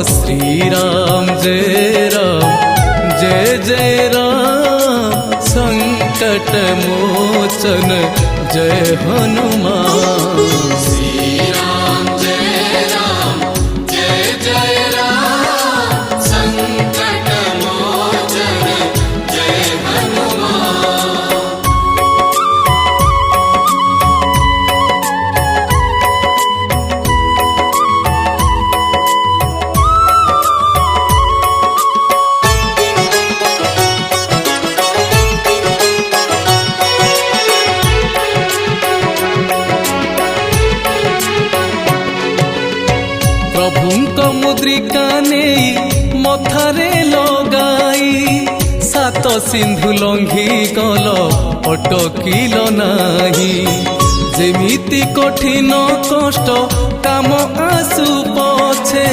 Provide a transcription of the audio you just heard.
श्री राम जय राम संकट मोचन जय हनुमान। श्री राम जय राम संकट मोचन जय हनुमान। प्रभुंक मुद्रिका नहीं मथारे लगाई सात सिंधु लंघी गल अटकिल नाही। जेमिति कठिन कष्ट काम आसु पछे